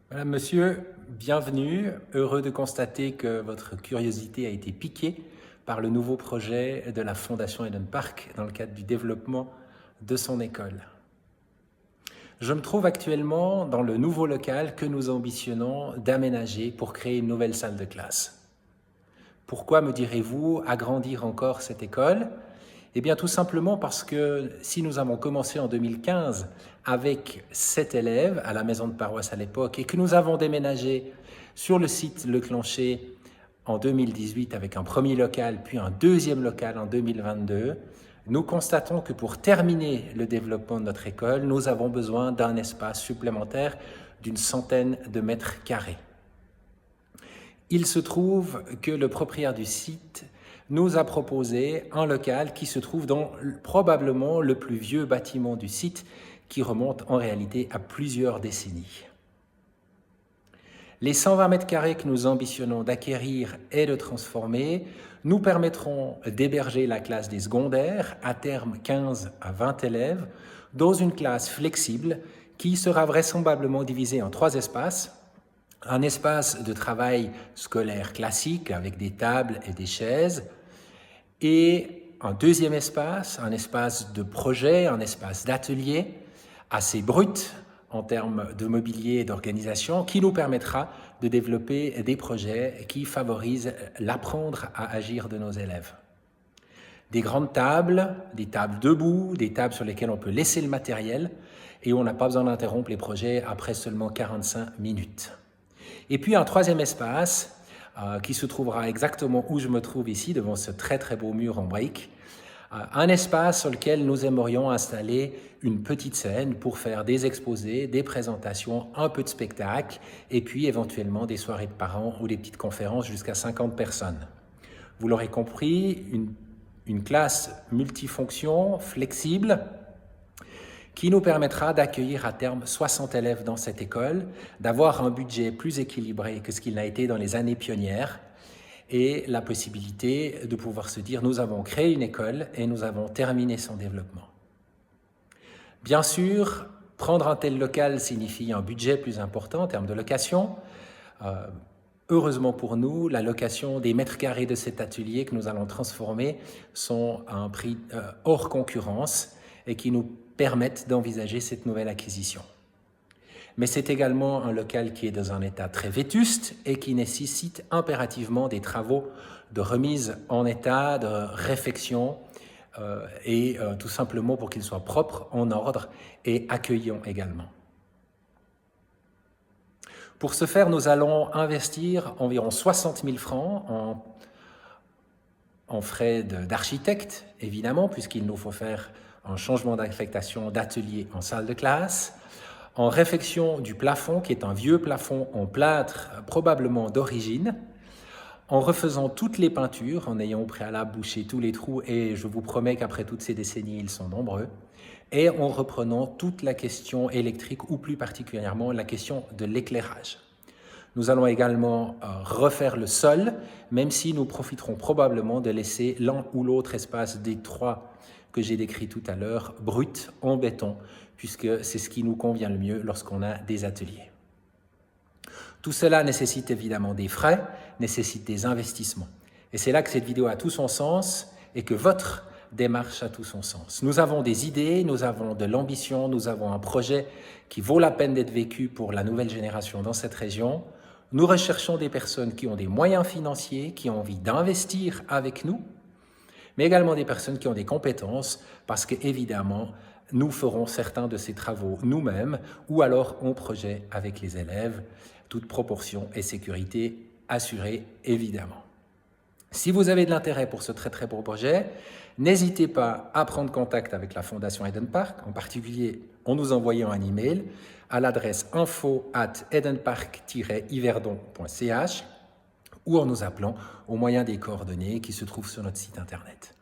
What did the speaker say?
Madame, Monsieur, bienvenue. Heureux de constater que votre curiosité a été piquée par le nouveau projet de la Fondation Eden Park dans le cadre du développement de son école. Je me trouve actuellement dans le nouveau local que nous ambitionnons d'aménager pour créer une nouvelle salle de classe. Pourquoi, me direz-vous, agrandir encore cette école? Eh bien, tout simplement parce que si nous avons commencé en 2015 avec 7 élèves à la maison de paroisse à l'époque et que nous avons déménagé sur le site Le Clancher en 2018 avec un premier local puis un deuxième local en 2022, nous constatons que pour terminer le développement de notre école, nous avons besoin d'un espace supplémentaire d'une centaine de mètres carrés. Il se trouve que le propriétaire du site nous a proposé un local qui se trouve dans probablement le plus vieux bâtiment du site, qui remonte en réalité à plusieurs décennies. Les 120 mètres carrés que nous ambitionnons d'acquérir et de transformer nous permettront d'héberger la classe des secondaires, à terme 15 à 20 élèves, dans une classe flexible qui sera vraisemblablement divisée en 3 espaces. Un espace de travail scolaire classique avec des tables et des chaises, et un deuxième espace, un espace de projet, un espace d'atelier assez brut en termes de mobilier et d'organisation qui nous permettra de développer des projets qui favorisent l'apprendre à agir de nos élèves. Des grandes tables, des tables debout, des tables sur lesquelles on peut laisser le matériel et où on n'a pas besoin d'interrompre les projets après seulement 45 minutes. Et puis un troisième espace qui se trouvera exactement où je me trouve ici, devant ce très très beau mur en briques. Un espace sur lequel nous aimerions installer une petite scène pour faire des exposés, des présentations, un peu de spectacle, et puis éventuellement des soirées de parents ou des petites conférences jusqu'à 50 personnes. Vous l'aurez compris, une classe multifonction, flexible, qui nous permettra d'accueillir à terme 60 élèves dans cette école, d'avoir un budget plus équilibré que ce qu'il n'a été dans les années pionnières, et la possibilité de pouvoir se dire nous avons créé une école et nous avons terminé son développement. Bien sûr, prendre un tel local signifie un budget plus important en termes de location. Heureusement pour nous, la location des mètres carrés de cet atelier que nous allons transformer sont à un prix hors concurrence et qui nous permettent d'envisager cette nouvelle acquisition. Mais c'est également un local qui est dans un état très vétuste et qui nécessite impérativement des travaux de remise en état, de réfection, tout simplement pour qu'il soit propre, en ordre et accueillant également. Pour ce faire, nous allons investir environ 60 000 francs en frais d'architecte, évidemment, puisqu'il nous faut faire un changement d'affectation d'atelier en salle de classe, en réfection du plafond, qui est un vieux plafond en plâtre, probablement d'origine, en refaisant toutes les peintures, en ayant au préalable bouché tous les trous, et je vous promets qu'après toutes ces décennies, ils sont nombreux, et en reprenant toute la question électrique, ou plus particulièrement la question de l'éclairage. Nous allons également refaire le sol, même si nous profiterons probablement de laisser l'un ou l'autre espace des 3 que j'ai décrits tout à l'heure, brut, en béton, puisque c'est ce qui nous convient le mieux lorsqu'on a des ateliers. Tout cela nécessite évidemment des frais, nécessite des investissements. Et c'est là que cette vidéo a tout son sens et que votre démarche a tout son sens. Nous avons des idées, nous avons de l'ambition, nous avons un projet qui vaut la peine d'être vécu pour la nouvelle génération dans cette région. Nous recherchons des personnes qui ont des moyens financiers, qui ont envie d'investir avec nous, mais également des personnes qui ont des compétences, parce qu'évidemment, nous ferons certains de ces travaux nous-mêmes, ou alors en projet avec les élèves, toute proportion et sécurité assurée, évidemment. Si vous avez de l'intérêt pour ce très très beau projet, n'hésitez pas à prendre contact avec la Fondation Eden Park, en particulier en nous envoyant un email à l'adresse info@edenpark-yverdon.ch ou en nous appelant au moyen des coordonnées qui se trouvent sur notre site internet.